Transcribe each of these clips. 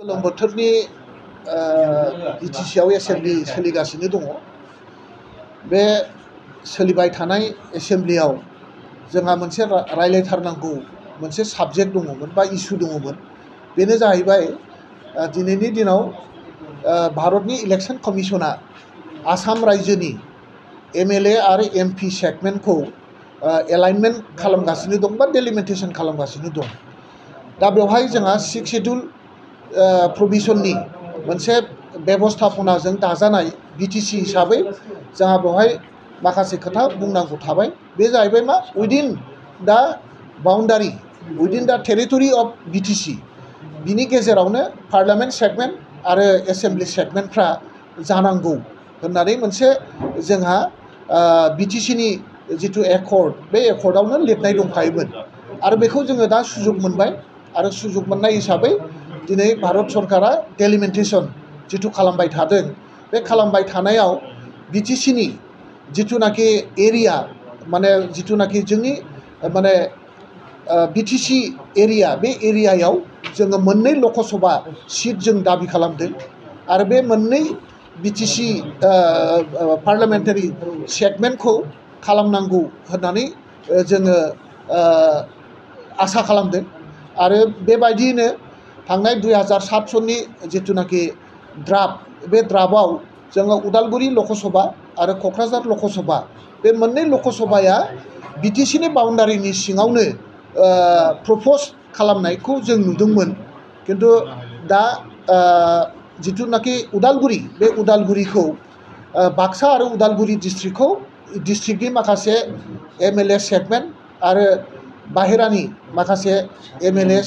गोलोम बोथोरनि बिटिसिआव एसेमब्लि सोलिगासिनो दङ। बे सोलिबाय थानाय एसेमब्लियाव जोंहा मोनसे रायलायथारनांगौ मोनसे साबजेक्ट दङमोन बा इस्यु दङमोन। बेनो जाहैबाय दिनैनि दिनाव भारतनि इलेक्शन कमिशना आसाम रायजोनि एमएलए आरो एमपि सेगमेन्टखौ एलाइनमेन्ट खालामगासिनो दं बा डेलिमिटेशन खालामगासिनो दं। दा बेवहाय जोंहा 6 शेड्युल प्रभिजननि मोनसे बेबस्थापनाजों दाजानाय बिटिसि हिसाबै जोंहा बेवहाय माखासे खोथा बुंनांगौ थाबाय। बे जाहैबाय मा उइदिन दा बाउन्डारि उइदिन दा टेरिटरि अफ बिटिसि बिनि गेजेरावनो पार्लियामेन्ट सेगमेन्ट आरो एसेमब्लि सेगमेन्टफ्रा जानांगौ होननानै मोनसे जोंहा बिटिसिनि जिथु एकर्ड बे एकर्डआवनो लिरनाय दंखायोमोन आरो बेखौ जोङो दा सुजुग मोनबाय आरो सुजुग मोननाय हिसाबै दिनै भारत सरकारा डेलिमिटेशन जिथु खालामबाय थादों। बे खालामबाय थानायाव बिटिसिनि जिथुनाखि एरिया माने जिथुनाखि जोंनि माने बिटिसि एरिया बे एरियायाव जोङो मोननै लकसभा सिट जों दाबि खालामदों आरो बे मोननै बिटिसि पार्लियामेन्टारि सेगमेन्टखौ खालामनांगौ होननानै जोङो आसा खालामदों आरो बेबायदियैनो थांनाय 2007 सननि जिथुनाखि ड्राफ्ट बे ड्राफ्टआव जोङो उदालगुरि लकसभा आरो क'क्राझार लकसभा बे मोननै लकसभाया बिटिसिनि बाउन्डारिनि सिङावनो प्रप'ज खालामनायखौ जों नुदोंमोन। किन्तु दा जिथुनाखि उदालगुरि बे उदालगुरिखौ बाक्सा आरो उदालगुरि डिस्ट्रिक्टनि माखासे एमएलए सेगमेन्ट आरो बाहेरानि माखासे एमएलए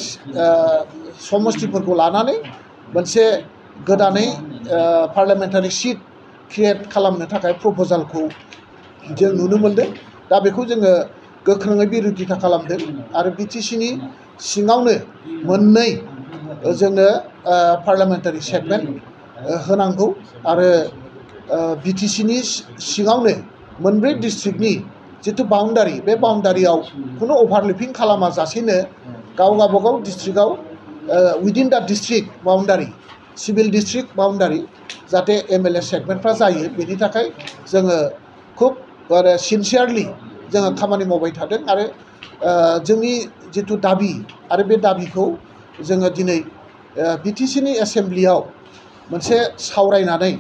समस्तिफोरखौ लानानै मोनसे गोदानै पार्लियामेन्टारि सिट क्रिएट खालामनो थाखाय प्रप'जालखौ जों नुनो मोनदों। दा बेखौ जोङो गोख्रोङै बिरोधिता खालामदों आरो बिटिसिनि सिङावनो मोननै जोङो पार्लियामेन्टारि सेगमेन्ट होनांगौ आरो बिटिसिनि सिङावनो मोनब्रै डिस्ट्रिक्टनि जिथु बाउन्डारि बे बाउन्डारियाव खुनु अभारलेपिं खालामाजासेनो गावबागाव डिस्ट्रिक्टआव उइदिन दा district boundary civil district boundary जाहाथे एमएलए सेगमेन्टफ्रा जायो बेनि थाखाय जोङो खुब सिनसियारलि जोङो खामानि मावबाय थादों आरो जोंनि जिथु दाबि आरो बे दाबिखौ जोङो दिनै बिटिसिनि एसेमब्लियाव मोनसे सावरायनानै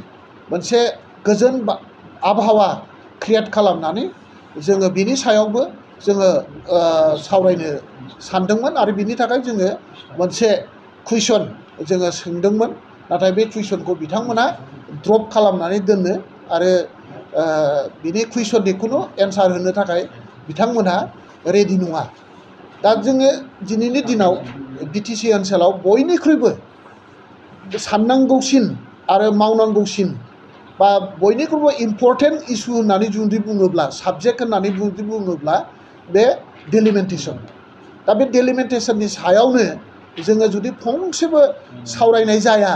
मोनसे गोजोन आबहावा क्रिएट खालामनानै जोङो बिनि सायावबो जोङो सावरायनो सानदोंमोन आरो बिनि थाखाय जोङो मोनसे कुइसन जोङो सोंदोंमोन। नाथाय बे कुइसनखौ बिथांमोना ड्रप खालामनानै दोनो आरो बिनि कुइसननि खुनु एन्सार होनो थाखाय बिथांमोनहा रेडि नङा। दा जोङो दिनैनि दिनाव बिटिसि ओनसोलाव बयनिख्रुइबो साननांगौसिन आरो मावनांगौसिन बा बयनिख्रुइबो इम्परटेन्ट इस्यु होननानै जुदि बुङोब्ला साबजेक्ट होननानै जुदि बुङोब्ला बे डेलिमिटेशन। दा बे डेलिमिटेशननि सायावनो जोङो जुदि फंसेबो सावरायनाय जाया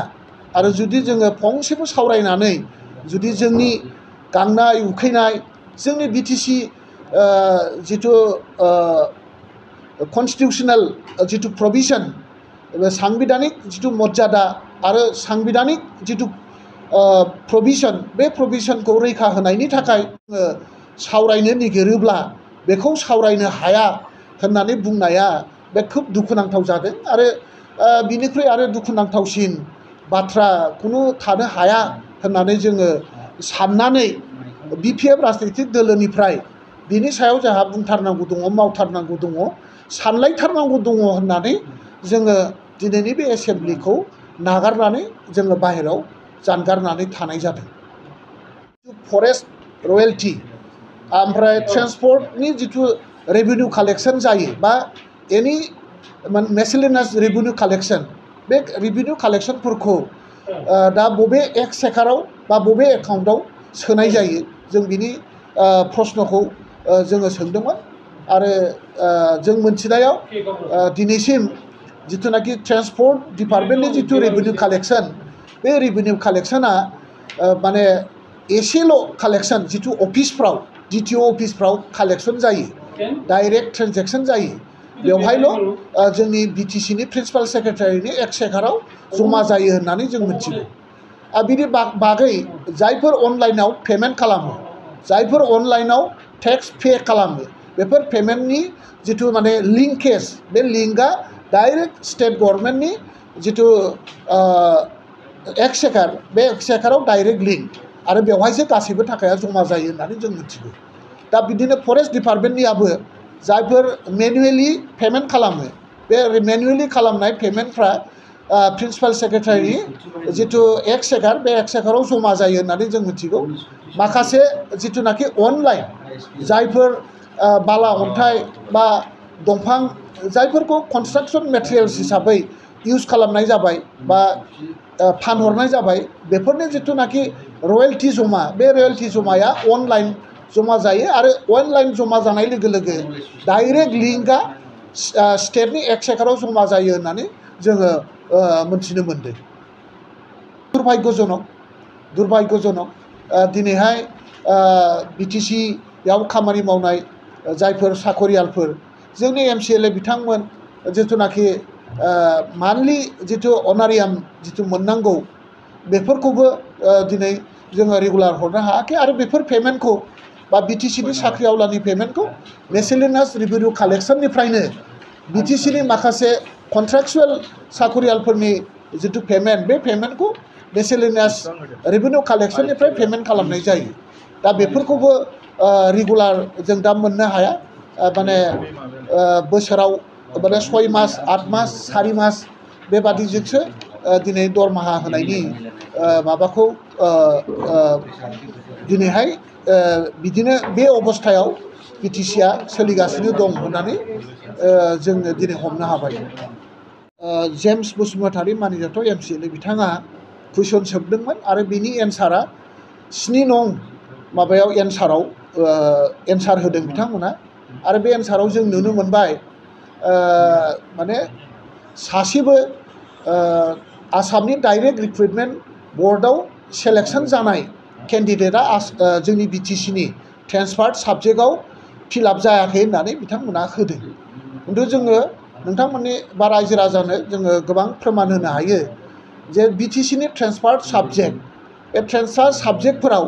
आरो जुदि जोङो फंसेबो सावरायनानै जुदि जोंनि गांनाय उखैनाय जोंनि बिटिसि जिथु कनस्टिटिउसनेल जिथु प्रभिजन सांबिधानिक जिथु मर्यादा आरो सांबिधानिक जिथु प्रभिजन बे प्रभिजनखौ रैखा होनायनि थाखाय सावरायनो नागिरोब्ला बेखौ सावरायनो हाया होननानै बुंनाया बे खोब दुखुनांथाव जादों आरो बिनिख्रुइ आरो दुखुनांथावसिन बाथ्रा खुनु थानो हाया होननानै जोङो साननानै बिपिएफ राजनितिक दोलोनिफ्राय बिनि सायाव जोंहा बुंथारनांगौ दङ मावथारनांगौ दङ सानलायथारनांगौ दङ होननानै जोङो दिनैनि बे एसेमब्लिखौ नागारनानै जोङो बाहेरायाव जानगारनानै थानाय जादों। फरेस्ट रयेल्टि ओमफ्राय ट्रेन्सपर्टनि जिथु रेभिनिउ कालेक्सन जायो बा एनि मेसेलेनियास रेभिनिउ कालेक्सन बे रेभिनिउ कालेक्सनफोरखौ दा बबे एक्सचेकाराव बा बबे एकाउन्टआव सोनाय जायो जों बिनि प्रश्नखौ जोङो सोंदोंमोन आरो जों मोनथिनायाव दिनैसिम जिथुनाखि ट्रेन्सपर्ट डिपार्टमेन्टनि जिथु रेभिनिउ कालेक्सन बे रेभिनिउ कालेक्सना माने एसेल' कालेक्सन जिथु अफिसफ्राव डिटिअ अफिसफ्राव कालेक्सन जायो डाइरेक्ट ट्रेन्जेक्सन जायो बेवहायल' जोंनि बिटिसिनि प्रिन्सिपाल सेक्रेटारिनि एक्सेकाराव जमा जायो होननानै जों मिथिगौ बिनि बागै जायफोर अनलाइनाव पेमेन्ट खालामो जायफोर अनलाइनाव टेक्स पे खालामो बेफोर पेमेन्टनि जिथु माने लिंकेज बे लिंकआ डाइरेक्ट स्टेट गभर्नमेन्टनि जिथु एक्सेकार बे एक्सेकाराव डाइरेक्ट लिंक आरो बेवहायसो गासैबो थाखाया जमा जायो होननानै जों मिथिगौ दा बिदिनो फरेस्ट डिपार्टमेन्टनियाबो जायफोर मेनुवेलि पेमेन्ट खालामो बे मेनुवेलि खालामनाय पेमेन्टफ्रा प्रिन्सिपाल सेक्रेटारिनि जिथु एक्सेकार बे एक्सेकाराव जमा जायो होननानै जों मिथिगौ माखासे जिथुनाखि अनलाइन जायफोर बाला अन्थाइ बा दंफां जायफोरखौ कनस्ट्राक्सन मेटेरियेल्स हिसाबै इउज खालामनाय जाबाय बा फानहरनाय जाबाय बेफोरनि जिथुनाखि रयेल्टि जमा बे रयेल्टि जमाया अनलाइन जमा जायो आरो अनलाइन जमा जानाय लोगो लोगो डाइरेक्ट लिंकआ स्टेटनि एक्सेकाराव जमा जायो होननानै जोङो मोनथिनो मोनदों दुर्भाग्यजनक दिनैहाय बिटिसियाव खामानि मावनाय जायफोर साखरियालफोर जोंनि MCLA बिथांमोन जिथुनाखि मान्थलि जिथु अनारियाम जिथु मोननांगौ बेफोरखौबो दिनै जोङो रेगुलार हरनो हायाखै आरो बेफोर पेमेन्टखौ बा बिटिसिनि साख्रि आवलानि पेमेन्टखौ मिसेलेनियास रेभिनिउ कालेक्सननिफ्रायनो बिटिसिनि माखासे कन्ट्राक्चुवेल साखरियालफोरनि जिथु पेमेन्ट बे पेमेन्टखौ मिसेलेनियास रेभिनिउ कालेक्सननिफ्राय पेमेन्ट खालामनाय जायो दा बेफोरखौबो रेगुलार जों दा मोननो हाया माने बोसोराव माने 6 मास 8 मास 4 मास बेबादिजोंसो दिनै दरमाहा होनायनि माबाखौ दिनैहाय बिदिनो बे अबस्थायाव बिटिसिया सोलिगासिनो दं होननानै जोङो दिनै हमनो हाबाय जेम्स बसुमतारी मानिजाथाव MCLA बिथाङा कुइसन सोंदोंमोन आरो बिनि एन्सारा 7 नं माबायाव एन्सार होदों बिथांमोना आरो बे एन्साराव जों नुनो मोनबाय माने सासेबो आसामनि डाइरेक्ट रिक्रुटमेन्ट बर्डआव सेलेक्सन जानाय केन्डिडेटआ जोंनि बिटिसिनि ट्रेन्सफार्ड साबजेक्टआव फिलआप जायाखै होननानै बिथांमोना होदों खिन्थु जोङो नोंथांमोननि बा रायजो राजानो जोङो गोबां फोरमान होनो हायो जे बिटिसिनि ट्रेन्सफार्ड साबजेक्ट बे ट्रेन्सफार्ड साबजेक्टफोराव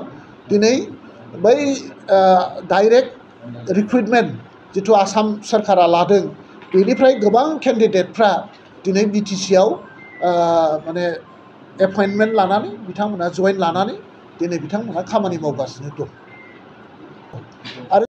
दिनै बै डाइरेक्ट रिक्रुटमेन्ट जिथु आसाम सोरखारा लादों बेनिफ्राय गोबां केन्डिडेटफ्रा दिनै बिटिसियाव माने एपइन्टमेन्ट लानानै बिथांमोना जइन लानानै दिनै बिथांमोना खामानि मावगासिनो दं आरो